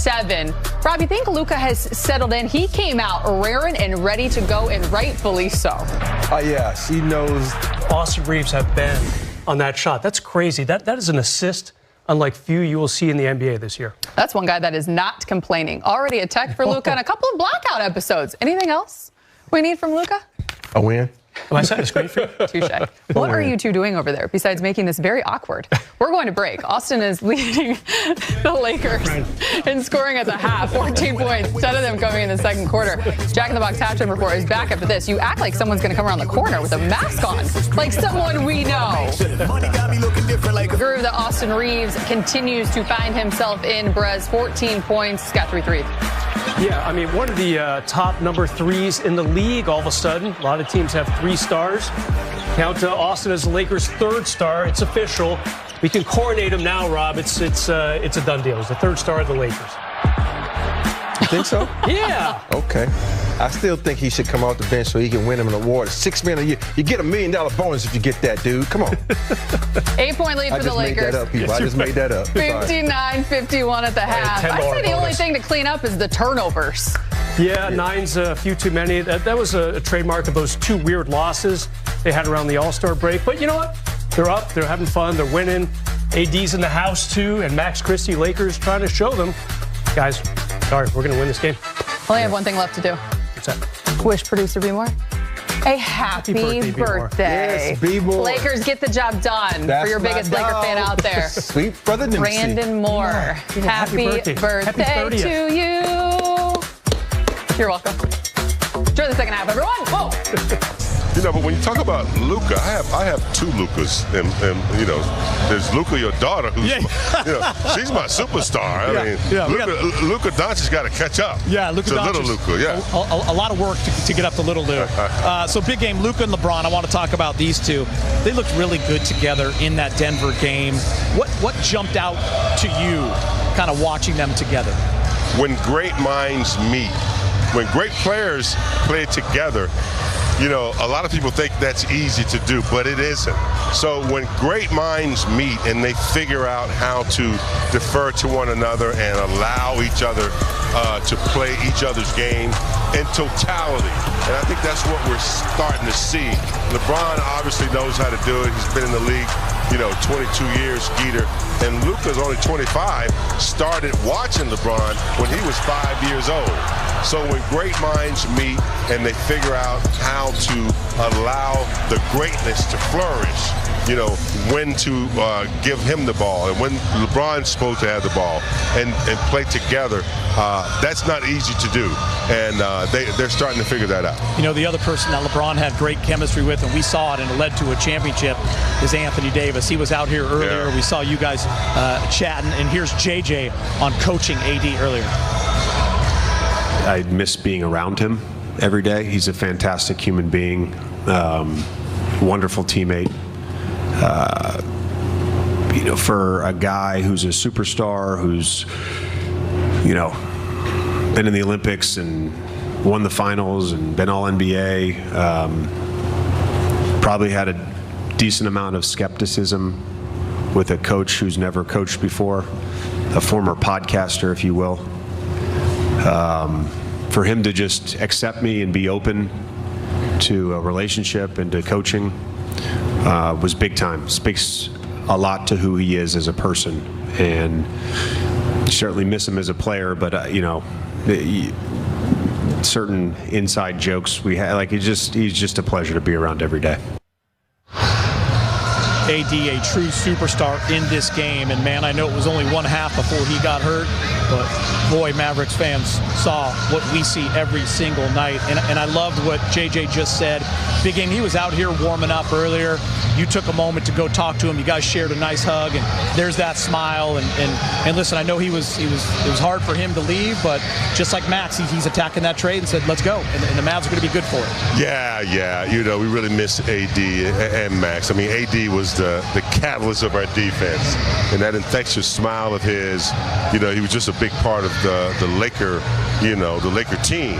7. Rob, you think Luka has settled in? He came out raring and ready to go, and rightfully so. Yes, he knows. Austin Reeves have been on that shot. That's crazy. That is an assist unlike few you will see in the NBA this year. That's one guy that is not complaining. Already a tech for Luka and a couple of blackout episodes. Anything else we need from Luka? A win. Am I setting a screen for you? Touche. What are you two doing over there besides making this very awkward? We're going to break. Austin is leading the Lakers in scoring at the half, 14 points, 10 of them coming in the second quarter. Jack in the Box halftime report is back after this. You act like someone's going to come around the corner with a mask on, like someone we know. The groove that Austin Reeves continues to find himself in. Brez, 14 points, got 3 threes. Yeah, I mean, one of the top number 3s in the league all of a sudden. A lot of teams have 3 stars. Count Austin as the Lakers' 3rd star. It's official. We can coronate him now, Rob. It's a done deal. He's the 3rd star of the Lakers. You think so? Yeah. Okay. I still think he should come off the bench so he can win him an award. 6 man a year. You get $1 million bonus if you get that, dude. Come on. 8-point lead for the Lakers. I just made that up. 59-51 at the half. I say the only thing to clean up is the turnovers. Yeah, 9's a few too many. That was a trademark of those 2 weird losses they had around the All-Star break. But you know what? They're up. They're having fun. They're winning. AD's in the house, too. And Max Christie, Lakers, trying to show them. Guys, sorry, we're going to win this game. Only have one thing left to do. What's that? Wish producer B. Moore a happy birthday. Yes, B. Moore. Lakers, get the job done. That's for your biggest Laker fan out there. Sweet brother Dempsey. Brandon Moore. Yeah. Happy birthday to you. You're welcome. Enjoy the second half, everyone. Whoa. You know, but when you talk about Luka, I have 2 Lukas, and you know, there's Luka, your daughter, who's she's my superstar. I mean, Luka Doncic got to catch up. Yeah, Luka Doncic. Little Luka, yeah. A lot of work to get up to little Luke. So big game, Luka and LeBron. I want to talk about these two. They looked really good together in that Denver game. What jumped out to you, kind of watching them together? When great minds meet, when great players play together, you know, a lot of people think that's easy to do, but it isn't. So when great minds meet and they figure out how to defer to one another and allow each other to play each other's game in totality, and I think that's what we're starting to see. LeBron obviously knows how to do it. He's been in the league, you know, 22 years, Skeeter. And Luka's only 25, started watching LeBron when he was 5 years old. So when great minds meet and they figure out how to allow the greatness to flourish, you know, when to give him the ball and when LeBron's supposed to have the ball and play together, that's not easy to do. And they're starting to figure that out. You know, the other person that LeBron had great chemistry with, and we saw it and it led to a championship, is Anthony Davis. He was out here earlier. Yeah. We saw you guys chatting, and here's JJ on coaching AD earlier. I miss being around him every day. He's a fantastic human being, wonderful teammate. You know, for a guy who's a superstar, who's, you know, been in the Olympics and won the finals and been all NBA, probably had a decent amount of skepticism with a coach who's never coached before, a former podcaster, if you will. For him to just accept me and be open to a relationship and to coaching was big time. Speaks a lot to who he is as a person, and certainly miss him as a player. But you know, certain inside jokes we had, like he's just a pleasure to be around every day. AD, a true superstar in this game, and man, I know it was only one half before he got hurt, but boy, Mavericks fans saw what we see every single night, and I loved what JJ just said. Big game, he was out here warming up earlier. You took a moment to go talk to him. You guys shared a nice hug, and there's that smile. And listen, I know it was hard for him to leave, but just like Max, he's attacking that trade and said, let's go. And the Mavs are going to be good for it. Yeah. You know, we really miss AD and Max. I mean, AD was the catalyst of our defense, and that infectious smile of his. You know, he was just a big part of the Laker, you know, the Laker team.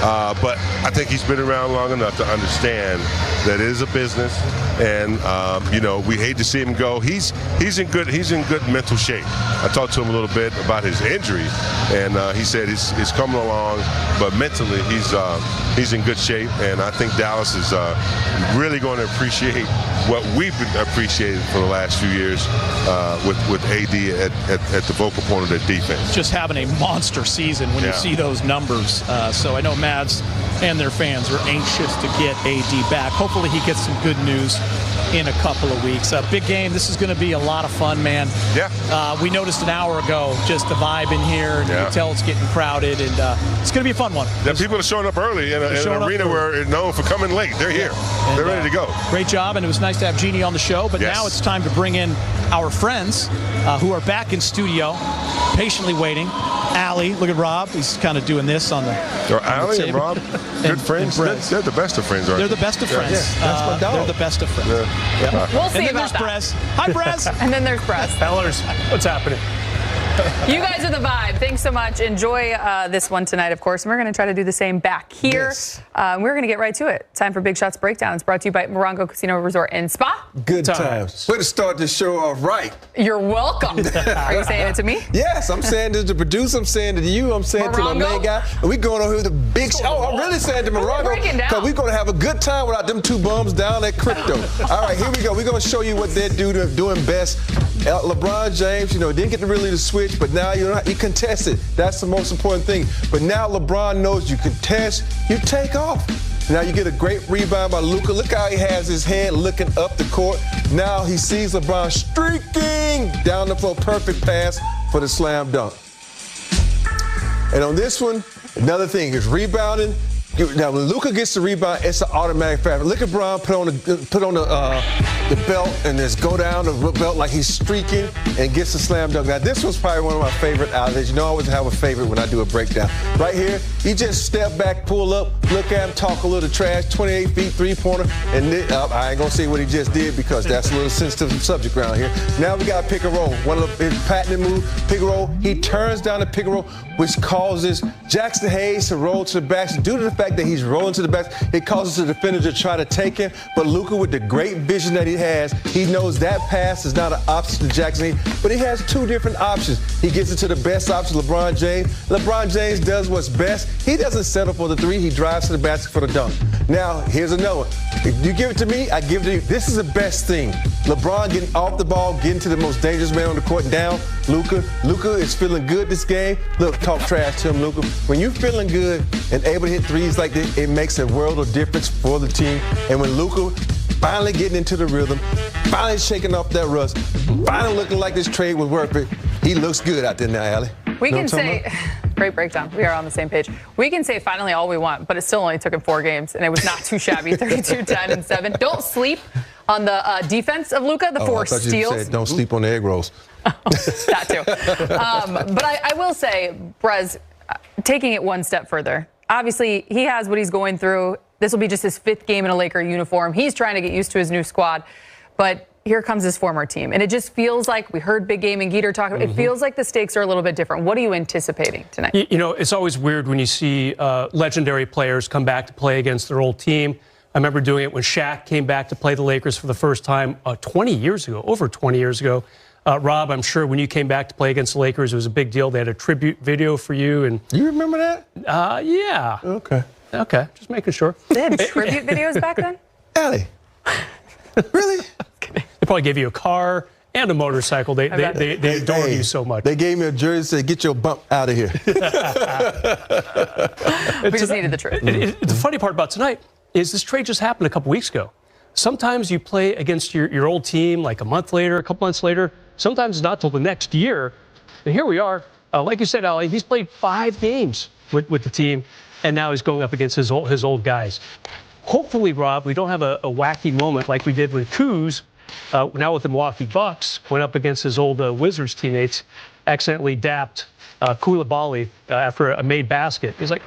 But I think he's been around long enough to understand that is a business, and we hate to see him go. He's in good mental shape. I talked to him a little bit about his injury, and he said it's coming along, but mentally he's in good shape, and I think Dallas is really going to appreciate what we've been appreciating for the last few years with AD at the vocal point of their defense. Just having a monster season when you see those numbers. So I know Mavs and their fans are anxious to get AD back. Hopefully he gets some good news in a couple of weeks. Big game. This is going to be a lot of fun, man. Yeah. We noticed an hour ago just the vibe in here, and you can tell it's getting crowded, and it's going to be a fun one. Yeah, people are showing up early in an arena where known for coming late. They're here. They're ready to go. Great job, and it was nice to have Jeannie on the show, but now it's time to bring in our friends who are back in studio, patiently waiting. Allie, look at Rob. He's kind of doing this on the Allie and Rob, good friends. They're the best of friends, They're the best of friends. Yeah, that's my dog. They're the best of friends. We'll see And then about there's that. Brez. Hi, Brez. And then there's Brez. Fellers, what's happening? You guys are the vibe. Thanks so much. Enjoy this one tonight, of course. And we're going to try to do the same back here. Yes. We're going to get right to it. Time for Big Shots Breakdown. It's brought to you by Morongo Casino Resort and Spa. Good times. Way to start this show off right. You're welcome. Are you saying it to me? Yes, I'm saying to the producer, I'm saying to you, I'm saying to my main guy. And we're going over here with the big show. Oh, I'm really saying to Morongo, because we're going to have a good time without them two bums down at crypto. All right, here we go. We're going to show you what they're doing best. LeBron James, didn't get to really the switch, but now you contested. That's the most important thing. But now LeBron knows you contest, you take off. Now you get a great rebound by Luka. Look how he has his head looking up the court. Now he sees LeBron streaking down the floor. Perfect pass for the slam dunk. And on this one, another thing is rebounding. Now when Luka gets the rebound, it's an automatic foul. Look at Bron put on the belt and just go down the belt like he's streaking and gets the slam dunk. Now this was probably one of my favorite outlets. I always have a favorite when I do a breakdown. Right here, he just step back, pull up, look at him, talk a little trash, 28 feet, three-pointer, and I ain't gonna say what he just did because that's a little sensitive subject around here. Now we got pick and roll. One of his patented move, pick and roll. He turns down the pick and roll, which causes Jackson Hayes to roll to the back. Due to the fact that he's rolling to the back, it causes the defender to try to take him. But Luka, with the great vision that he has, he knows that pass is not an option to Jackson Hayes, but he has two different options. He gets it to the best option, LeBron James. LeBron James does what's best. He doesn't settle for the three. He drives to the basket for the dunk. Now, here's another one. If you give it to me, I give it to you. This is the best thing. LeBron getting off the ball, getting to the most dangerous man on the court, down. Luka is feeling good this game. Look, talk trash to him, Luka. When you're feeling good and able to hit threes like this, it makes a world of difference for the team. And when Luka finally getting into the rhythm, finally shaking off that rust, finally looking like this trade was worth it, he looks good out there now, Allie. We can say, great breakdown. We are on the same page. We can say finally all we want, but it still only took him 4 games, and it was not too shabby, 32, 10, and 7. Don't sleep on the defense of Luka, the 4 steals. You said don't sleep on the egg rolls. That too. But I will say, Brez, taking it one step further, obviously he has what he's going through. This will be just his 5th game in a Laker uniform. He's trying to get used to his new squad, but here comes his former team. And it just feels like, we heard Big Game and Geeter talk, it feels like the stakes are a little bit different. What are you anticipating tonight? It's always weird when you see legendary players come back to play against their old team. I remember doing it when Shaq came back to play the Lakers for the first time 20 years ago, over 20 years ago. Rob, I'm sure when you came back to play against the Lakers, it was a big deal. They had a tribute video for you. And you remember that? Yeah. Okay, just making sure. They had tribute videos back then? Allie, really? They probably gave you a car and a motorcycle. They adore you so much. They gave me a jersey that said, "Get your bump out of here." We just needed the truth. The funny part about tonight is this trade just happened a couple weeks ago. Sometimes you play against your old team like a month later, a couple months later. Sometimes it's not till the next year. And here we are. Like you said, Ali, he's played 5 games with the team, and now he's going up against his old guys. Hopefully, Rob, we don't have a wacky moment like we did with Kuz, now with the Milwaukee Bucks, went up against his old Wizards teammates, accidentally dapped Koulibaly after a made basket. He's like,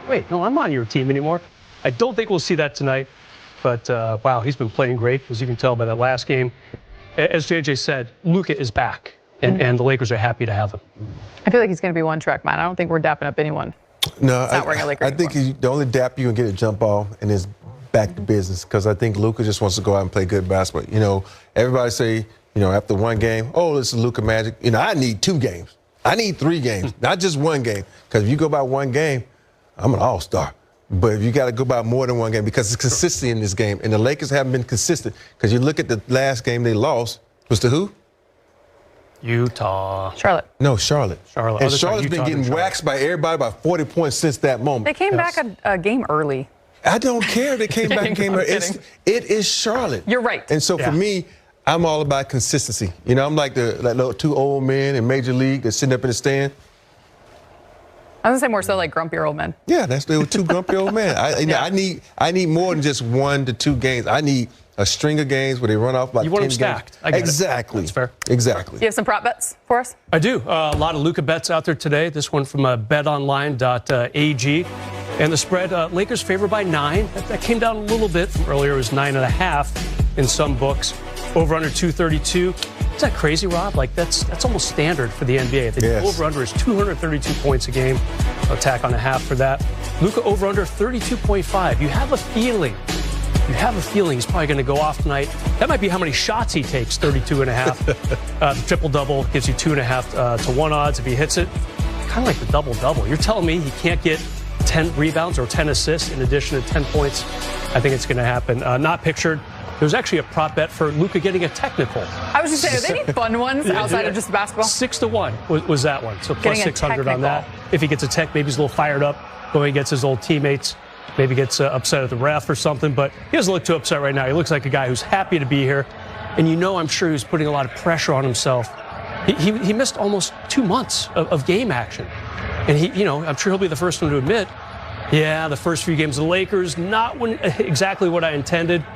wait, no, I'm not on your team anymore. I don't think we'll see that tonight. But, wow, he's been playing great, as you can tell by that last game. As JJ said, Luka is back, and the Lakers are happy to have him. I feel like he's going to be one-track mind. I don't think we're dapping up anyone. No, not wearing a Laker I think the only dap you can get a jump ball, and his back to business because I think Luka just wants to go out and play good basketball. You know, everybody say, you know, after one game, oh, this is Luka magic. You know, I need 2 games. I need 3 games, not just 1 game. Because if you go by 1 game, I'm an all-star. But if you got to go by more than 1 game because it's consistency in this game. And the Lakers haven't been consistent because you look at the last game they lost. Was to who? Utah. Charlotte. No, Charlotte. Charlotte. And Charlotte's been getting waxed by everybody by 40 points since that moment. They came back a game early. I don't care. They came back and came early. It is Charlotte. You're right. And so for me, I'm all about consistency. You know, I'm like the little 2 old men in Major League that's sitting up in the stand. I was gonna say more so like grumpier old men. Yeah, they were 2 grumpy old men. I need more than just 1 to 2 games. I need a string of games where they run off about 10 games. You want them stacked. I get exactly. It. That's fair. Exactly. You have some prop bets for us? I do. A lot of Luka bets out there today. This one from betonline.ag. And the spread, Lakers favored by 9. That came down a little bit from earlier. It was 9.5 in some books. Over under 232. Is that crazy, Rob? Like that's almost standard for the NBA. The over under is 232 points a game. Attack on a half for that. Luka over under 32.5. You have a feeling he's probably going to go off tonight. That might be how many shots he takes, 32.5. The triple-double gives you 2.5 to 1 odds if he hits it. Kind of like the double-double. You're telling me he can't get 10 rebounds or 10 assists in addition to 10 points? I think it's going to happen. Not pictured. There was actually a prop bet for Luka getting a technical. I was just saying, are there any fun ones outside of just basketball? 6-1 was that one. So plus 600 on that. If he gets a tech, maybe he's a little fired up when he gets his old teammates. Maybe gets upset at the ref or something, but he doesn't look too upset right now. He looks like a guy who's happy to be here. And you know, I'm sure he was putting a lot of pressure on himself. He missed almost 2 months of game action. And I'm sure he'll be the first one to admit, yeah, the first few games of the Lakers, not exactly what I intended.